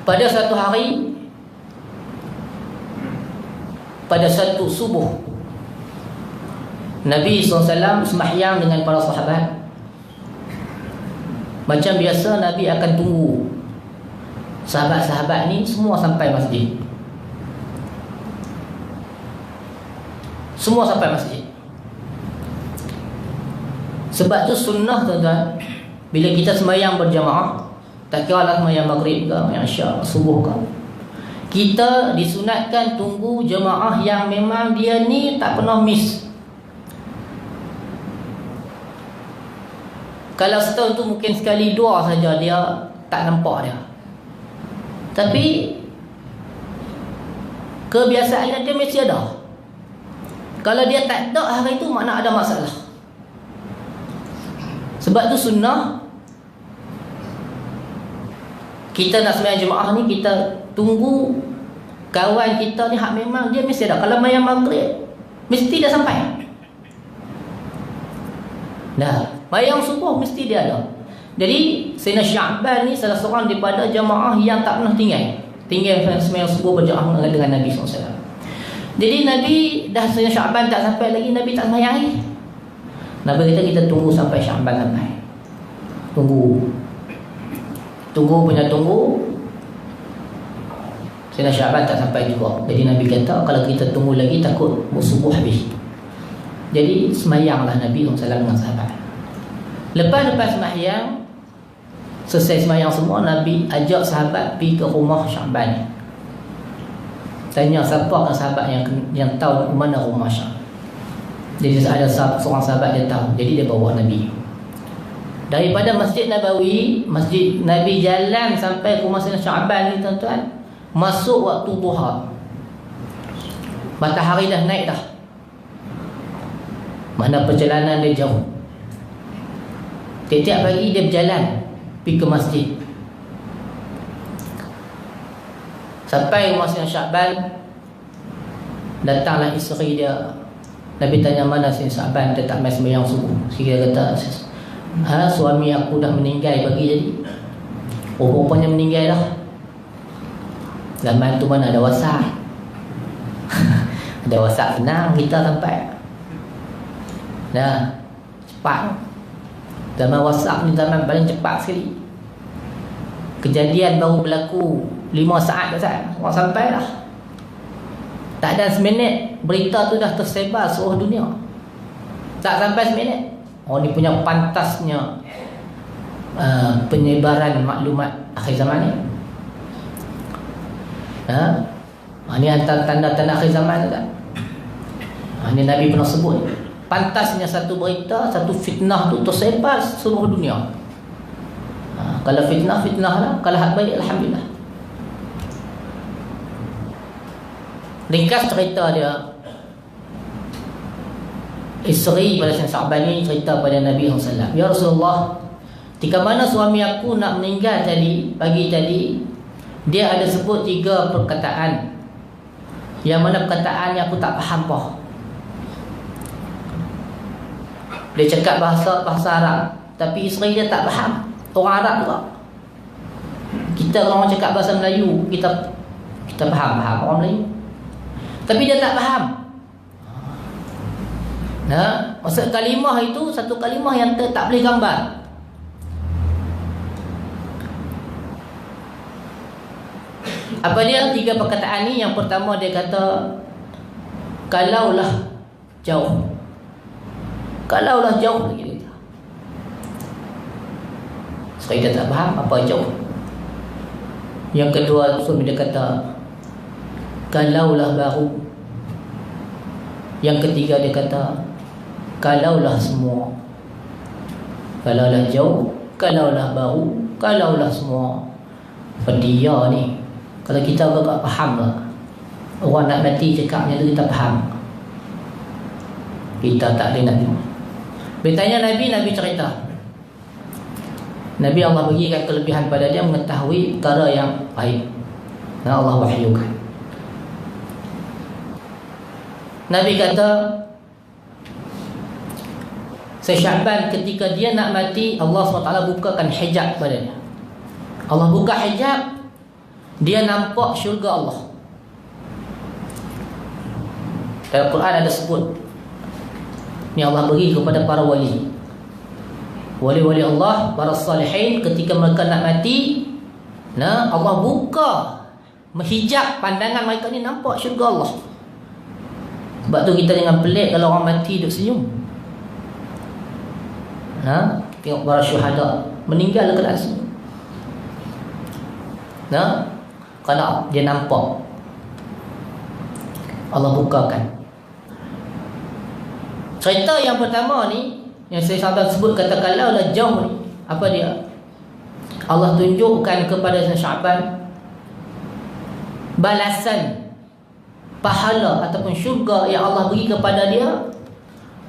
Pada satu hari, pada satu subuh, Nabi SAW sembahyang dengan para sahabat. Macam biasa, Nabi akan tunggu sahabat-sahabat ni semua sampai masjid. Semua sampai masjid. Sebab tu sunnah, tuan-tuan, bila kita sembahyang berjamaah, tak kira lah sembahyang maghrib ke, sembahyang isyak, subuh ke, kita disunatkan tunggu jemaah yang memang dia ni tak pernah miss. Kalau setahun tu mungkin sekali dua saja dia tak nampak dia, tapi kebiasaannya dia mesti ada. Kalau dia tak ada hari tu, makna ada masalah. Sebab tu sunnah, kita nak sembahyang jemaah ni, kita tunggu kawan kita ni hak memang dia mesti ada. Kalau sembahyang maghrib, mesti dia sampai. Nah, sembahyang subuh mesti dia ada. Jadi Sayyidina Sya'ban ni salah seorang daripada jemaah yang tak pernah tinggal sembahyang subuh berjamaah dengan Nabi SAW. Jadi Nabi dah Sayyidina Sya'ban tak sampai lagi, Nabi tak sembahyang lagi. Nabi kita tunggu sampai Sya'ban sampai. Tunggu Sayyidina Sya'ban tak sampai juga. Jadi Nabi kata, kalau kita tunggu lagi takut subuh habis. Jadi sembahyanglah Nabi SAW dengan sahabat. Lepas sembahyang, selesai sembahyang semua, Nabi ajak sahabat pergi ke rumah Sya'ban. Tanya siapa kan sahabat yang tahu mana rumah Sya'ban. Jadi ada seorang sahabat dia tahu. Jadi dia bawa Nabi daripada Masjid Nabawi, Masjid Nabi jalan sampai rumah Sayyidina Sya'ban ni, tuan-tuan, masuk waktu duha. Matahari dah naik dah. Mana perjalanan dia jauh. Tiap-tiap pagi dia berjalan pergi ke masjid. Sampai rumah Sayyidina Sya'ban, datanglah isteri dia. Nabi tanya, mana Sayyidina Sya'ban? Dia tak main sembahyang subuh. Dia kata, suami aku dah meninggal pagi jadi. Rupanya meninggal dah. Zaman tu mana ada WhatsApp. Ada WhatsApp senang kita sampai. Nah, cepat. Zaman WhatsApp ni zaman paling cepat sekali. Kejadian baru berlaku 5 saat dah orang sampai dah. Tak ada seminit, berita tu dah tersebar seluruh dunia. Tak sampai seminit. Oh, ni punya pantasnya penyebaran maklumat akhir zaman ni. Ini antara tanda-tanda akhir zaman tu tak? Ini Nabi pernah sebut. Pantasnya satu berita, satu fitnah tu tersebar seluruh dunia. Kalau fitnah lah. Kalau hak baik, alhamdulillah. Ringkas cerita dia. Isteri pada Sayyidina Sya'ban ni cerita pada Nabi SAW. Ya Rasulullah, ketika mana suami aku nak meninggal tadi, pagi tadi, dia ada sebut 3 perkataan. Yang mana perkataan yang aku tak faham apa. Dia cakap bahasa Arab, tapi isteri dia tak faham. Orang Arab juga. Kita orang cakap bahasa Melayu, kita faham orang Melayu. Tapi dia tak faham. Maksud kalimah itu satu kalimah yang tak boleh gambar. Apa dia 3 perkataan ni? Yang pertama dia kata, kalaulah jauh. Kalaulah jauh lagi. Saya dia tak faham apa jauh. Yang kedua, suami dia kata, kalaulah baru. Yang ketiga dia kata, kalaulah semua. Kalaulah jauh, kalaulah baru, kalaulah semua. Dia ni, kalau kita agak faham lah, orang nak mati cakapnya tu kita faham. Kita tak boleh nak. Bertanya Nabi cerita. Nabi Allah bagikan kelebihan pada dia mengetahui perkara yang baik. Dan Allah wahyukan. Nabi kata, Sya'ban ketika dia nak mati, Allah SWT bukakan hijab pada dia. Allah buka hijab, dia nampak syurga Allah. Dalam Quran ada sebut, ni Allah bagi kepada para wali. Wali-wali Allah, para salihin, ketika mereka nak mati, Allah buka, menghijab pandangan mereka ni, nampak syurga Allah. Sebab tu kita jangan pelik kalau orang mati duduk senyum. Tengok para syuhada meninggal keadaan senyum. Kalau dia nampak, Allah bukakan. Cerita yang pertama ni yang saya sahabat sebut, katakanlah dah jauh ni, apa dia? Allah tunjukkan kepada Sya'ban balasan pahala ataupun syurga yang Allah beri kepada dia.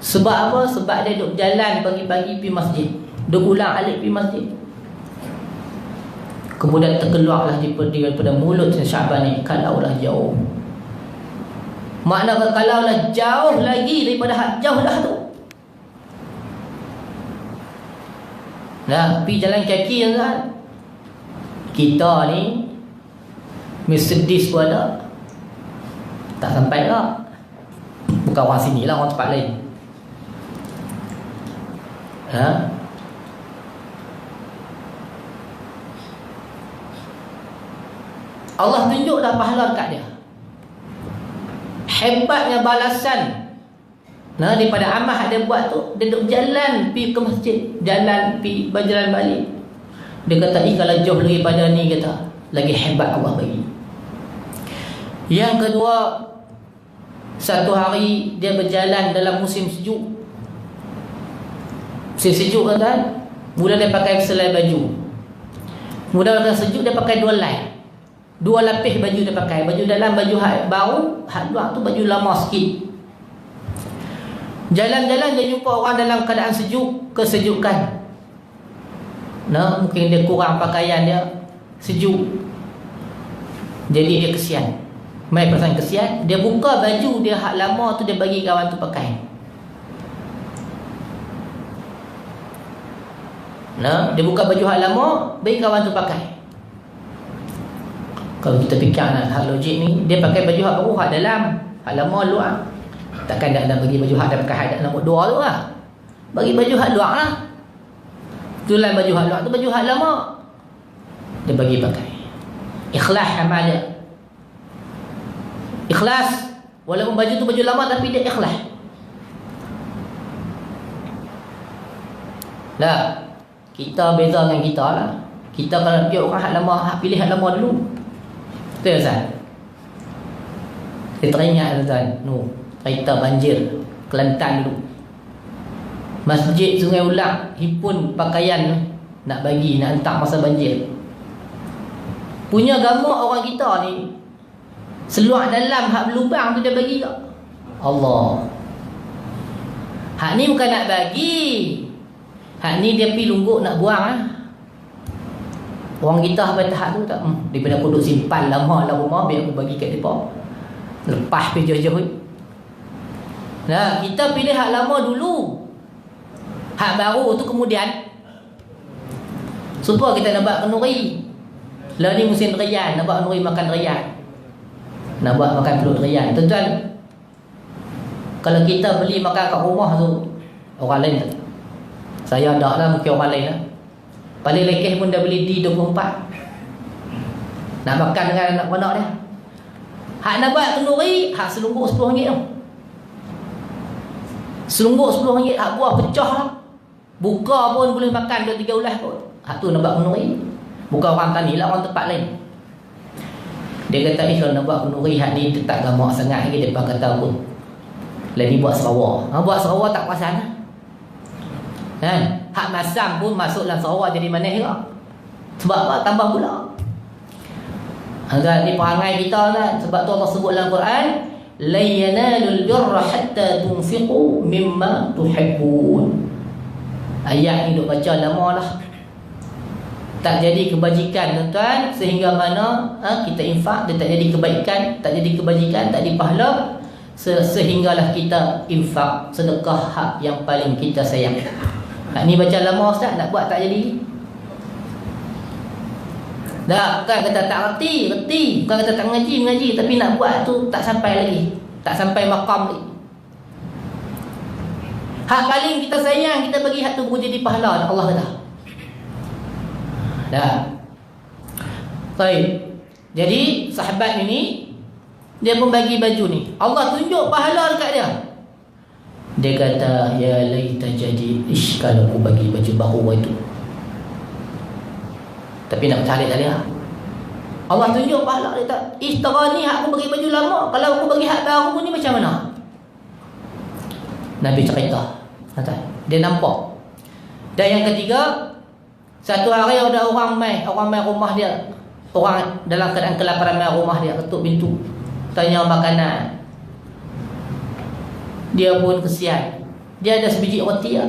Sebab apa? Sebab dia duduk jalan pagi-pagi pergi masjid, duduk ulang alik pergi masjid. Kemudian terkeluarlah daripada mulut Sya'ban ni, kalaulah jauh. Makna kalaulah jauh lagi daripada hak jauh dah tu. Pergi jalan kaki kan. Kita ni Mercedes pun ada, tak sampai lah. Bukan orang sini lah, orang tempat lain. Allah tunjuk dah pahala dekat dia. Hebatnya balasan daripada amal yang dia buat tu. Dia duduk jalan pergi ke masjid, jalan pergi berjalan balik. Dia kata, kalau jauh lagi pada ni, kata, lagi hebat Allah bagi. Yang kedua, satu hari dia berjalan dalam musim sejuk. Musim sejuk kan, mula dia pakai selai baju. Mula dia sejuk, dia pakai dua lapis baju dia pakai. Baju dalam, baju hak baru, hak luar tu baju lama sikit. Jalan-jalan dia jumpa orang dalam keadaan sejuk, kesejukan. Mungkin dia kurang pakaian dia, sejuk. Jadi dia kesian. Mai perasaan kesian, dia buka baju dia hak lama tu, dia bagi kawan tu pakai. Dia buka baju hak lama, bagi kawan tu pakai. Kalau kita fikir hak logik ni, dia pakai baju hak baru, hak dalam, hak lama luar. Takkan nak bagi baju hak dan pakai hak nak nombor 2 tu lah. Bagi baju hak luar lah. Itulah baju hak luar tu, baju hak lama, dia bagi pakai. Ikhlas amal dia. Ikhlas. Walaupun baju tu baju lama, tapi dia ikhlas. Kita beza dengan kita lah. Kita kalau pergi orang hak lama, hak pilih hak lama dulu. Betul Ustaz? Saya teringat Ustaz, cerita banjir Kelantan dulu. Masjid Sungai Ulang himpun pakaian nak bagi, nak hantar masa banjir. Punya gambar orang kita ni, seluar dalam hak berlubang tu dia bagi tak? Allah. Hak ni bukan nak bagi, hak ni dia pergi lungguk nak buang lah. Orang kita sampai tahap tu tak, daripada aku duduk simpan lama dalam rumah, biar aku bagi kat mereka, lepas pergi jauh-jauh. Kita pilih hak lama dulu, hak baru tu kemudian. Supaya kita nak buat kenduri. Lah ni musim durian, nak buat kenduri makan durian, nak buat makan pelut durian. Tuan-tuan, kalau kita beli makan kat rumah tu, orang lain tak, saya tak lah, mungkin orang lain lah. Paling lekeh pun dah beli D24, nak makan dengan anak anak dia. Hak nak buat kenduri, hak selungguk RM10 tu. Selungguk RM10, hak buah pecah lah. Buka pun boleh makan 2-3 ulas pun. Hak tu nak buat kenduri. Bukan orang tani lah, orang tempat lain. Dia kata, kalau nak buat kenduri, hak ni tak gamak sangat lagi. Dia kata pun, lagi buat Sarawak. Buat Sarawak tak perasan lah. Hak masam pun masuk dalam Sarawak jadi manis juga. Sebab apa? Tambah pula. Ni perangai kita kan. Sebab tu Allah sebut dalam Quran, la yanalul birra hatta tunfiqu mimma tuhibbun. Ayat ni duk baca lama lah. Tak jadi kebajikan tuan-tuan, sehingga mana kita infak, dia tak jadi kebaikan, tak jadi kebajikan, tak jadi pahala, sehinggalah kita infak sedekah hak yang paling kita sayang. Ni baca lama Ustaz, nak buat tak jadi. Dah, bukan kata tak reti. Bukan kata tak mengaji, tapi nak buat tu tak sampai lagi. Tak sampai makam lagi. Hak paling kita sayang, kita bagi hak tu jadi pahala Allah kata. Dah. Baik. Jadi sahabat ini dia pun bagi baju ni. Allah tunjuk pahala dekat dia. Dia kata, ya laita jadi ish kalau aku bagi baju baru itu. Tapi nak cari tak dia. Allah tunjuk pahala dia tak. Istara ni aku bagi baju lama, kalau aku bagi hak baru ni macam mana? Nabi cerita. Dia nampak. Dan yang ketiga, satu hari ada orang mai rumah dia. Orang dalam keadaan kelaparan mai rumah dia, ketuk pintu. Tanya makanan. Dia pun kesian. Dia ada sebiji roti lah.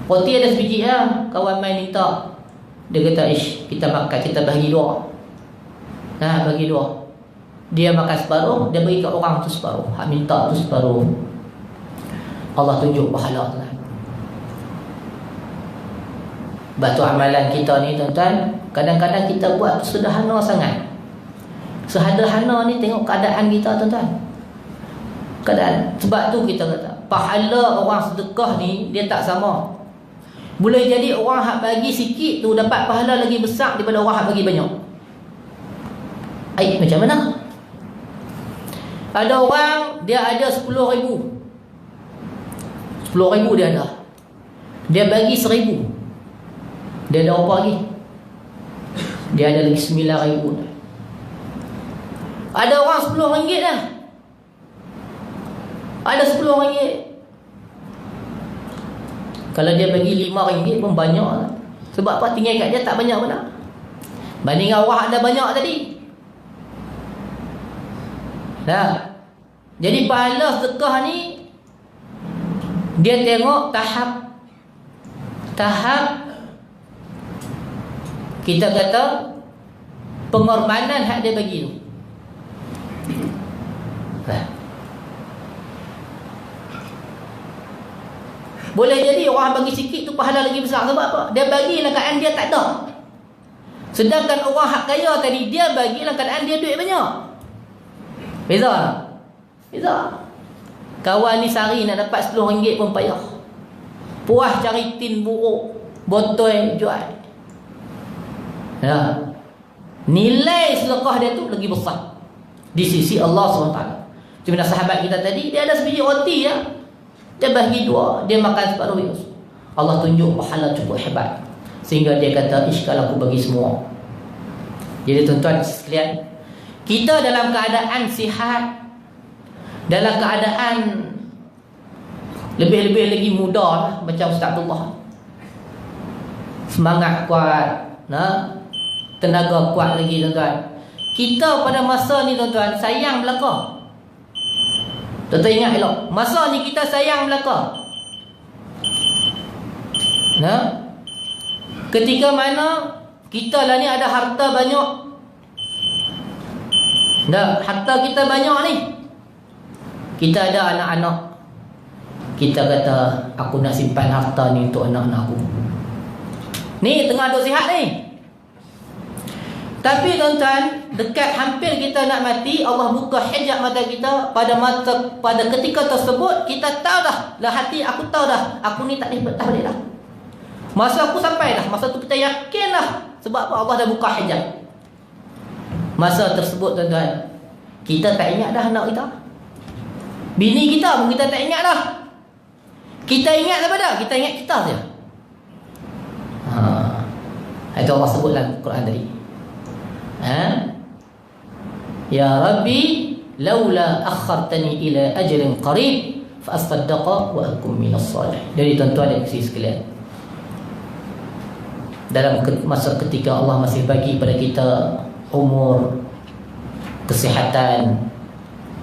Roti ada sebiji lah. Kawan mai minta. Dia kata, ish, kita makan, kita bagi dua. Nah, bagi dua. Dia makan separuh, dia bagi ke orang tu separuh. Hak minta tu separuh. Allah tunjuk pahala tu. Batu amalan kita ni tuan-tuan, kadang-kadang kita buat sederhana sangat. Sederhana ni tengok keadaan kita tuan-tuan. Keadaan. Sebab tu kita kata, pahala orang sedekah ni dia tak sama. Boleh jadi orang hak bagi sikit tu dapat pahala lagi besar daripada orang hak bagi banyak. Macam mana? Ada orang dia ada 10,000. 10,000 dia ada. Dia bagi 1,000. Dia ada apa lagi? Dia ada lagi 9,000. Ada orang RM10 dah. Ada RM10. Kalau dia bagi RM5 pun banyak lah. Sebab apa? Tinggal kat dia tak banyak mana. Banding awak ada banyak tadi. Dah. Jadi pahala sedekah ni dia tengok tahap kita kata pengorbanan hak dia bagi tu. Boleh jadi orang bagi sikit tu pahala lagi besar. Sebab apa? Dia bagi dalam keadaan dia tak ada. Sedangkan orang hak kaya tadi, dia bagi dalam keadaan dia duit banyak. Beza tak? Beza. Kawan ni sehari nak dapat RM10 pun payah. Puas cari tin buruk, botol jual. Ya. Nilai sedekah dia tu lagi besar di sisi Allah SWT. Cuma sahabat kita tadi, dia ada sebiji roti ya. Dia bagi dua, dia makan separuh itu. Allah tunjuk pahala cukup hebat. Sehingga dia kata, ish kalau aku bagi semua. Jadi tuan-tuan sekalian, kita dalam keadaan sihat, dalam keadaan lebih-lebih lagi muda lah, macam Ustaz Abdullah. Semangat kuat, tenaga kuat lagi tuan-tuan. Kita pada masa ni tuan-tuan, sayang belaka. Tuan-tuan ingat elok, masa ni kita sayang belaka. Ketika mana kita lah ni ada harta banyak. Harta kita banyak ni. Kita ada anak-anak. Kita kata, aku nak simpan harta ni untuk anak-anak aku. Ni tengah duk sihat ni. Tapi tuan-tuan, dekat hampir kita nak mati, Allah buka hijab mata kita. Pada ketika tersebut, kita tahu dah, lah hati aku tahu dah, aku ni tak boleh betah balik dah. Masa aku sampai dah, masa tu kita yakin dah. Sebab apa? Allah dah buka hijab. Masa tersebut tuan-tuan, kita tak ingat dah anak kita. Bini kita pun kita tak ingat dah. Kita ingat apa dah? Kita ingat kita saja. Itu Allah sebut dalam Quran tadi. Ya Rabbi laula akhartani ila ajalin qarib fa asaddaqa wa akum minas salih. Jadi tuan-tuan dan puan sekalian, dalam masa ketika Allah masih bagi pada kita umur, kesihatan,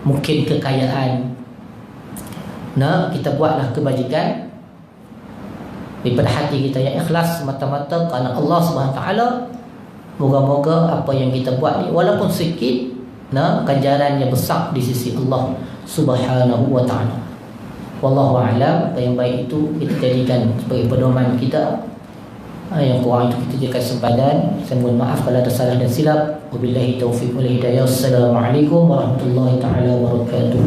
mungkin kekayaan, kita buatlah kebajikan daripada hati kita yang ikhlas semata-mata kerana Allah SWT. Moga-moga apa yang kita buat ni walaupun sikit, ganjaran yang besar di sisi Allah Subhanahu wa ta'ala. Wallahu a'lam. Apa yang baik itu kita jadikan sebagai pedoman kita. Yang kurang itu kita jadikan sempadan. Saya mohon maaf kalau ada salah dan silap. Wabillahi taufiq wal hidayah. Assalamualaikum warahmatullahi taala wabarakatuh.